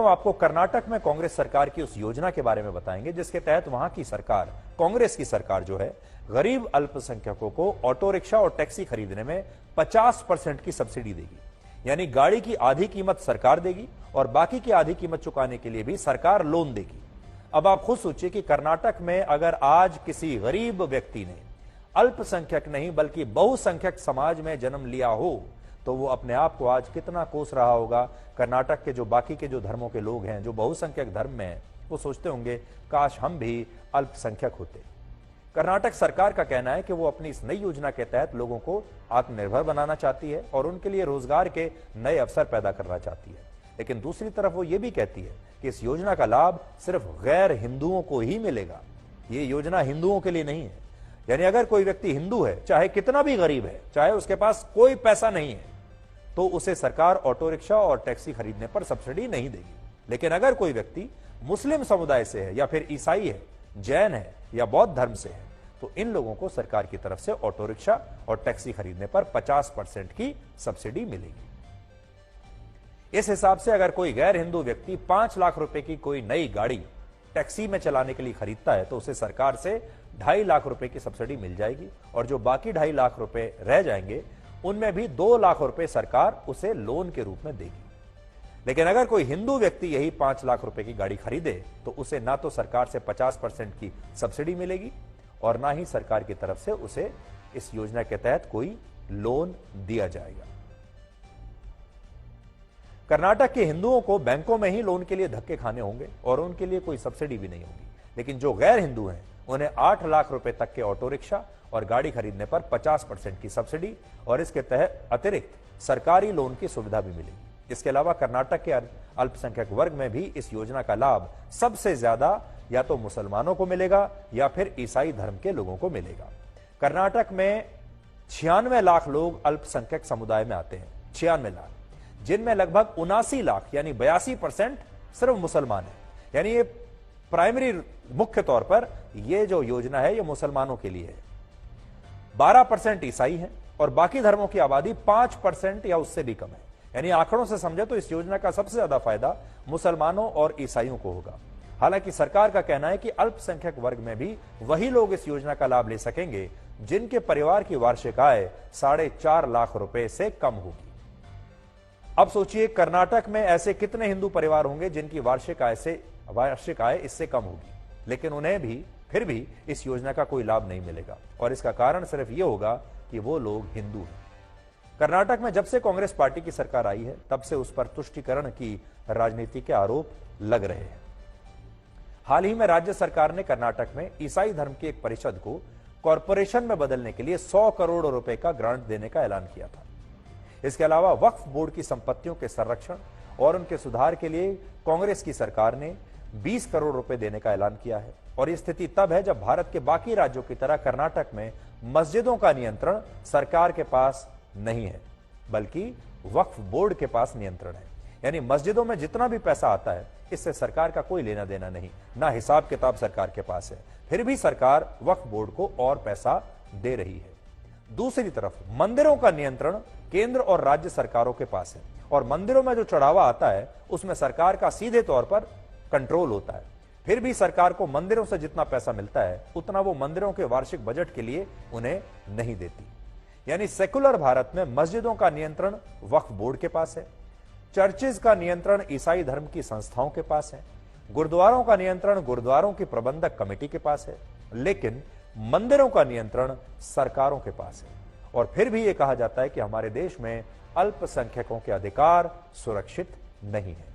आपको कर्नाटक में कांग्रेस सरकार की उस योजना के बारे में बताएंगे जिसके तहत वहां की सरकार, कांग्रेस की सरकार जो है, गरीब अल्पसंख्यकों को ऑटो रिक्शा और टैक्सी खरीदने में 50% की सब्सिडी देगी। यानी गाड़ी की आधी कीमत सरकार देगी और बाकी की आधी कीमत चुकाने के लिए भी सरकार लोन देगी। अब आप खुद सोचिए कि कर्नाटक में अगर आज किसी गरीब व्यक्ति ने अल्पसंख्यक नहीं बल्कि बहुसंख्यक समाज में जन्म लिया हो तो वो अपने आप को आज कितना कोस रहा होगा। कर्नाटक के जो बाकी के जो धर्मों के लोग हैं, जो बहुसंख्यक धर्म में हैं, वो सोचते होंगे काश हम भी अल्पसंख्यक होते। कर्नाटक सरकार का कहना है कि वो अपनी इस नई योजना के तहत लोगों को आत्मनिर्भर बनाना चाहती है और उनके लिए रोजगार के नए अवसर पैदा करना चाहती है। लेकिन दूसरी तरफ वो ये भी कहती है कि इस योजना का लाभ सिर्फ गैर हिंदुओं को ही मिलेगा। ये योजना हिंदुओं के लिए नहीं है। यानी अगर कोई व्यक्ति हिंदू है, चाहे कितना भी गरीब है, चाहे उसके पास कोई पैसा नहीं है, तो उसे सरकार ऑटो रिक्शा और टैक्सी खरीदने पर सब्सिडी नहीं देगी। लेकिन अगर कोई व्यक्ति मुस्लिम समुदाय से है या फिर ईसाई है, जैन है या बौद्ध धर्म से है, तो इन लोगों को सरकार की तरफ से ऑटो रिक्शा और टैक्सी खरीदने पर 50% की सब्सिडी मिलेगी। इस हिसाब से अगर कोई गैर हिंदू व्यक्ति 5 लाख रुपए की कोई नई गाड़ी टैक्सी में चलाने के लिए खरीदता है तो उसे सरकार से 2.5 लाख रुपए की सब्सिडी मिल जाएगी और जो बाकी 2.5 लाख रुपए रह जाएंगे उनमें भी 2 लाख रुपए सरकार उसे लोन के रूप में देगी। लेकिन अगर कोई हिंदू व्यक्ति यही 5 लाख रुपए की गाड़ी खरीदे तो उसे ना तो सरकार से 50% की सब्सिडी मिलेगी और ना ही सरकार की तरफ से उसे इस योजना के तहत कोई लोन दिया जाएगा। कर्नाटक के हिंदुओं को बैंकों में ही लोन के लिए धक्के खाने होंगे और उनके लिए कोई सब्सिडी भी नहीं होगी। लेकिन जो गैर हिंदू हैं उन्हें 8 लाख रुपए तक के ऑटो रिक्शा और गाड़ी खरीदने पर 50% की सब्सिडी और इसके तहत अतिरिक्त सरकारी लोन की सुविधा भी मिलेगी। इसके अलावा कर्नाटक के अल्पसंख्यक वर्ग में भी इस योजना का लाभ सबसे ज्यादा या तो मुसलमानों को मिलेगा या फिर ईसाई धर्म के लोगों को मिलेगा। कर्नाटक में 96 लाख लोग अल्पसंख्यक समुदाय में आते हैं, 96 लाख, जिनमें लगभग 79 लाख यानी 82% सिर्फ मुसलमान है। यानी ये प्राइमरी मुख्य तौर पर ये जो योजना है ये मुसलमानों के लिए है। 12% ईसाई हैं और बाकी धर्मों की आबादी 5% या उससे भी कम है। यानी आंकड़ों से समझे तो इस योजना का सबसे ज्यादा फायदा मुसलमानों और ईसाइयों को होगा। हालांकि सरकार का कहना है कि अल्पसंख्यक वर्ग में भी वही लोग इस योजना का लाभ ले सकेंगे जिनके परिवार की वार्षिक आय 4.5 लाख रुपए से कम होगी। अब सोचिए कर्नाटक में ऐसे कितने हिंदू परिवार होंगे जिनकी वार्षिक आय इससे कम होगी, लेकिन उन्हें भी फिर भी इस योजना का कोई लाभ नहीं मिलेगा और इसका कारण सिर्फ यह होगा कि वो लोग हिंदू हैं। कर्नाटक में जब से कांग्रेस पार्टी की सरकार आई है तब से उस पर तुष्टीकरण की राजनीति के आरोप लग रहे हैं। हाल ही में राज्य सरकार ने कर्नाटक में ईसाई धर्म की एक परिषद को कॉरपोरेशन में बदलने के लिए 100 करोड़ रुपए का ग्रांट देने का ऐलान किया था। इसके अलावा वक्फ बोर्ड की संपत्तियों के संरक्षण और उनके सुधार के लिए कांग्रेस की सरकार ने 20 करोड़ रुपए देने का ऐलान किया है। और यह स्थिति तब है जब भारत के बाकी राज्यों की तरह कर्नाटक में मस्जिदों का नियंत्रण सरकार के पास नहीं है बल्कि वक्फ बोर्ड के पास नियंत्रण है। यानी मस्जिदों में जितना भी पैसा आता है इससे सरकार का कोई लेना देना नहीं, ना हिसाब किताब सरकार के पास है। फिर भी सरकार वक्फ बोर्ड को और पैसा दे रही है। दूसरी तरफ मंदिरों का नियंत्रण केंद्र और राज्य सरकारों के पास है और मंदिरों में जो चढ़ावा आता है उसमें सरकार का सीधे तौर पर कंट्रोल होता है। फिर भी सरकार को मंदिरों से जितना पैसा मिलता है उतना वो मंदिरों के वार्षिक बजट के लिए उन्हें नहीं देती। यानी सेकुलर भारत में मस्जिदों का नियंत्रण वक्फ बोर्ड के पास है, चर्चेज का नियंत्रण ईसाई धर्म की संस्थाओं के पास है, गुरुद्वारों का नियंत्रण गुरुद्वारों की प्रबंधक कमेटी के पास है, लेकिन मंदिरों का नियंत्रण सरकारों के पास है। और फिर भी यह कहा जाता है कि हमारे देश में अल्पसंख्यकों के अधिकार सुरक्षित नहीं है।